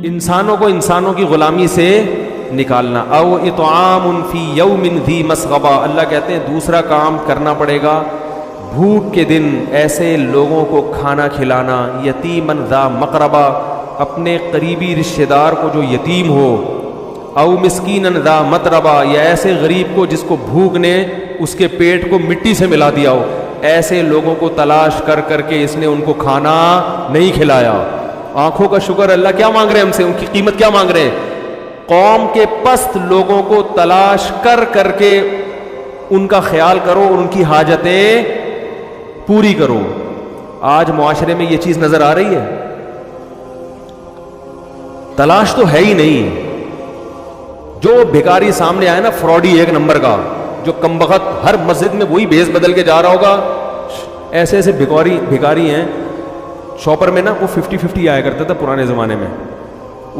انسانوں کو انسانوں کی غلامی سے نکالنا. او اطعام فی یوم ذی مسغبہ, اللہ کہتے ہیں دوسرا کام کرنا پڑے گا بھوک کے دن ایسے لوگوں کو کھانا کھلانا. یتیمن ذا مقربہ, اپنے قریبی رشتہ دار کو جو یتیم ہو. او مسکینن ذا متربہ, یا ایسے غریب کو جس کو بھوک نے اس کے پیٹ کو مٹی سے ملا دیا ہو. ایسے لوگوں کو تلاش کر کر کے اس نے ان کو کھانا نہیں کھلایا. آنکھوں کا شکر. اللہ کیا مانگ رہے ہیں ہم سے, ان کی قیمت کیا مانگ رہے ہیں؟ قوم کے پست لوگوں کو تلاش کر کر کے ان کا خیال کرو اور ان کی حاجتیں پوری کرو. آج معاشرے میں یہ چیز نظر آ رہی ہے؟ تلاش تو ہے ہی نہیں. جو بھکاری سامنے آئے نا, فراڈی ایک نمبر کا, جو کمبخت ہر مسجد میں وہی بھیس بدل کے جا رہا ہوگا. ایسے ایسے بھکاری ہیں. شاپر میں نا وہ 50-50 آیا کرتا تھا پرانے زمانے میں.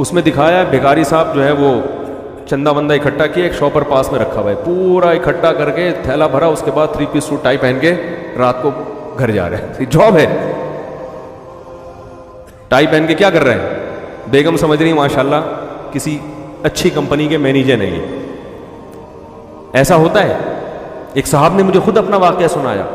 اس میں دکھایا بھکاری صاحب جو ہے وہ چندہ بندہ اکٹھا کیا, ایک شاپر پاس میں رکھا ہوا ہے, پورا اکٹھا کر کے تھیلا بھرا, اس کے بعد 3 پیس سوٹ ٹائی پہن کے رات کو گھر جا رہے ہیں. جاب ہے. ٹائی پہن کے کیا کر رہے ہیں؟ بیگم سمجھ رہی ماشاءاللہ کسی اچھی کمپنی کے مینیجر نہیں. ایسا ہوتا ہے. ایک صاحب نے مجھے خود اپنا واقعہ سنایا.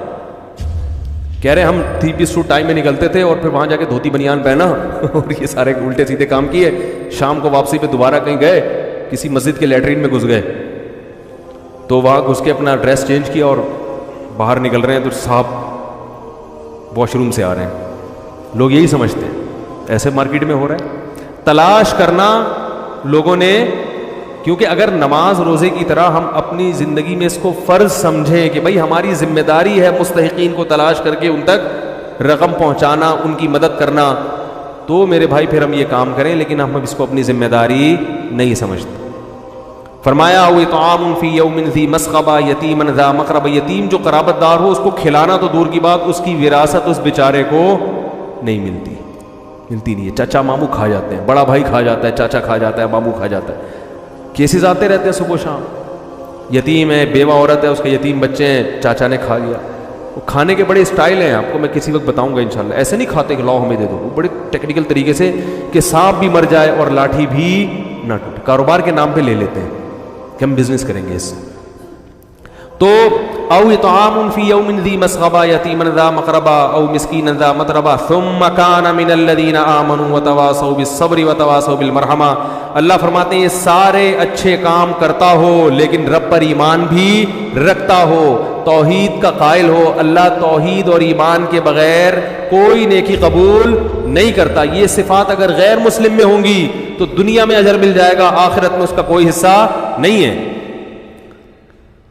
کہہ رہے ہم 3 پیس سوٹ ٹائی میں نکلتے تھے اور پھر وہاں جا کے دھوتی بنیان پہنا اور یہ سارے الٹے سیدھے کام کیے. شام کو واپسی پہ دوبارہ کہیں گئے, کسی مسجد کے لیٹرین میں گھس گئے, تو وہاں گھس کے اپنا ڈریس چینج کیا اور باہر نکل رہے ہیں تو صاحب واش روم سے آ رہے ہیں. لوگ یہی سمجھتے ہیں. ایسے مارکیٹ میں ہو رہا ہے. تلاش کرنا لوگوں نے, کیونکہ اگر نماز روزے کی طرح ہم اپنی زندگی میں اس کو فرض سمجھیں کہ بھائی ہماری ذمہ داری ہے مستحقین کو تلاش کر کے ان تک رقم پہنچانا, ان کی مدد کرنا, تو میرے بھائی پھر ہم یہ کام کریں. لیکن ہم اس کو اپنی ذمہ داری نہیں سمجھتے. فرمایا او اطعام فی یوم ذی مسغبہ یتیما ذا مقربہ, یتیم جو قرابت دار ہو اس کو کھلانا تو دور کی بات, اس کی وراثت اس بیچارے کو نہیں ملتی نہیں ہے. چاچا ماموں کھا جاتے ہیں, بڑا بھائی کھا جاتا ہے, چاچا کھا جاتا ہے, ماموں کھا جاتا ہے. کیسز آتے رہتے ہیں صبح شام. یتیم ہے, بیوہ عورت ہے, اس کے یتیم بچے ہیں, چاچا نے کھا لیا. وہ کھانے کے بڑے اسٹائل ہیں, آپ کو میں کسی وقت بتاؤں گا انشاءاللہ. ایسے نہیں کھاتے کہ لاؤ ہمیں دے دو, وہ بڑے ٹیکنیکل طریقے سے کہ سانپ بھی مر جائے اور لاٹھی بھی نہ ٹوٹے. کاروبار کے نام پہ لے لیتے ہیں کہ ہم بزنس کریں گے اس سے. تو او اطعام فی یوم ذی مسغبہ یتیما ذا مقربہ او مسکینا ذا متربہ ثم کان من الذین آمنوا وتواصوا بالصبر وتواصوا بالمرحمہ. اللہ فرماتے ہیں یہ سارے اچھے کام کرتا ہو لیکن رب پر ایمان بھی رکھتا ہو, توحید کا قائل ہو. اللہ توحید اور ایمان کے بغیر کوئی نیکی قبول نہیں کرتا. یہ صفات اگر غیر مسلم میں ہوں گی تو دنیا میں اجر مل جائے گا, آخرت میں اس کا کوئی حصہ نہیں ہے.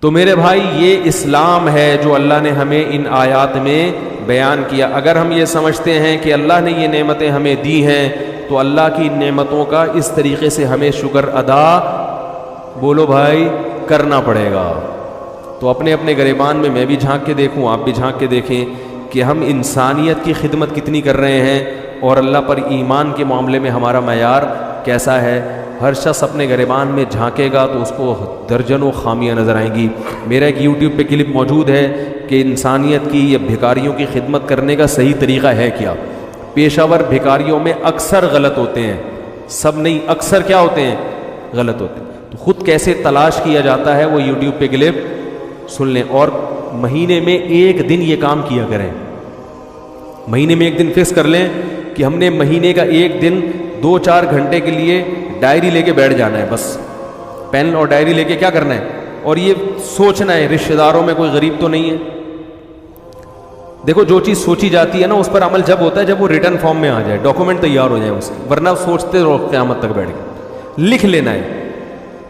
تو میرے بھائی یہ اسلام ہے جو اللہ نے ہمیں ان آیات میں بیان کیا. اگر ہم یہ سمجھتے ہیں کہ اللہ نے یہ نعمتیں ہمیں دی ہیں تو اللہ کی نعمتوں کا اس طریقے سے ہمیں شکر ادا, بولو بھائی, کرنا پڑے گا. تو اپنے اپنے گریبان میں بھی جھانک کے دیکھوں, آپ بھی جھانک کے دیکھیں کہ ہم انسانیت کی خدمت کتنی کر رہے ہیں اور اللہ پر ایمان کے معاملے میں ہمارا معیار کیسا ہے. ہر شخص اپنے گریبان میں جھانکے گا تو اس کو درجنوں خامیاں نظر آئیں گی. میرا ایک یوٹیوب پہ کلپ موجود ہے کہ انسانیت کی یا بھکاریوں کی خدمت کرنے کا صحیح طریقہ ہے کیا. پیشہ ور بھکاریوں میں اکثر غلط ہوتے ہیں, سب نہیں, اکثر کیا ہوتے ہیں, غلط ہوتے ہیں. تو خود کیسے تلاش کیا جاتا ہے وہ یوٹیوب پہ کلپ سن لیں, اور مہینے میں ایک دن یہ کام کیا کریں. مہینے میں ایک دن فکس کر لیں کہ ہم نے مہینے کا ایک دن 2-4 گھنٹے کے لیے ڈائری لے کے بیٹھ جانا ہے. بس پین اور ڈائری لے کے کیا کرنا ہے, اور یہ سوچنا ہے رشتہ داروں میں کوئی غریب تو نہیں ہے. دیکھو جو چیز سوچی جاتی ہے نا اس پر عمل جب ہوتا ہے جب وہ ریٹرن فارم میں آ جائے, ڈاکومنٹ تیار ہو جائے اس کے, ورنہ سوچتے رہو قیامت تک بیٹھ کے. لکھ لینا ہے.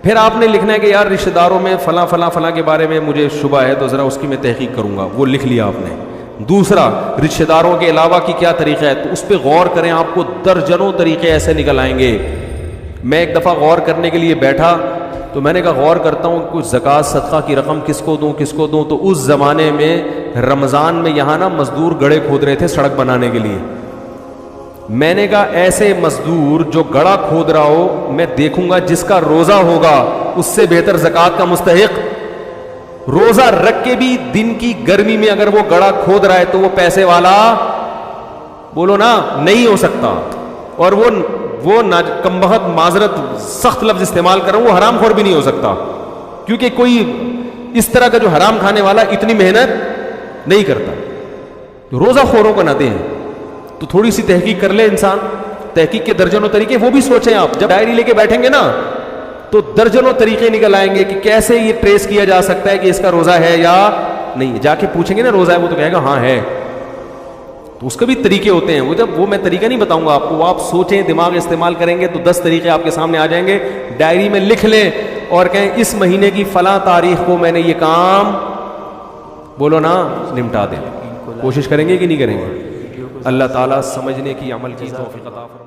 پھر آپ نے لکھنا ہے کہ یار رشتہ داروں میں فلاں فلاں فلاں کے بارے میں مجھے شبہ ہے تو ذرا اس کی میں تحقیق کروں گا, وہ لکھ لیا آپ نے. دوسرا, رشتہ داروں کے علاوہ کی کیا طریقہ ہے تو اس پہ غور کریں, آپ کو درجنوں طریقے ایسے نکل آئیں گے. میں ایک دفعہ غور کرنے کے لیے بیٹھا تو میں نے کہا غور کرتا ہوں کچھ زکوٰۃ صدقہ کی رقم کس کو دوں. تو اس زمانے میں رمضان میں یہاں نا مزدور گڑھے کھود رہے تھے سڑک بنانے کے لیے. میں نے کہا ایسے مزدور جو گڑھا کھود رہا ہو میں دیکھوں گا جس کا روزہ ہوگا اس سے بہتر زکوٰۃ کا مستحق, روزہ رکھ کے بھی دن کی گرمی میں اگر وہ گڑھا کھود رہا ہے تو وہ پیسے والا, بولو نا, نہیں ہو سکتا. اور وہ وہ کم بخت معذرت سخت لفظ استعمال کر رہا ہوں، وہ حرام خور بھی نہیں ہو سکتا، کیونکہ کوئی اس طرح کا جو حرام کھانے والا اتنی محنت نہیں کرتا. روزہ خوروں کو نہ دیں، تو تھوڑی سی تحقیق کر لے انسان. تحقیق کے درجنوں طریقے وہ بھی سوچیں. آپ جب ڈائری لے کے بیٹھیں گے نا تو درجنوں طریقے نکل آئیں گے کہ کیسے یہ ٹریس کیا جا سکتا ہے کہ اس کا روزہ ہے یا نہیں. جا کے پوچھیں گے نا روزہ ہے، وہ تو کہے گا ہاں ہے. تو اس کے بھی طریقے ہوتے ہیں. وہ میں طریقہ نہیں بتاؤں گا آپ کو، وہ آپ سوچیں، دماغ استعمال کریں گے تو 10 طریقے آپ کے سامنے آ جائیں گے. ڈائری میں لکھ لیں اور کہیں اس مہینے کی فلاں تاریخ کو میں نے یہ کام بولو نا نمٹا دیں. کوشش کریں گے کہ نہیں کریں گے؟ اللہ تعالیٰ سمجھنے کی، عمل کی توفیق عطا فرمائے.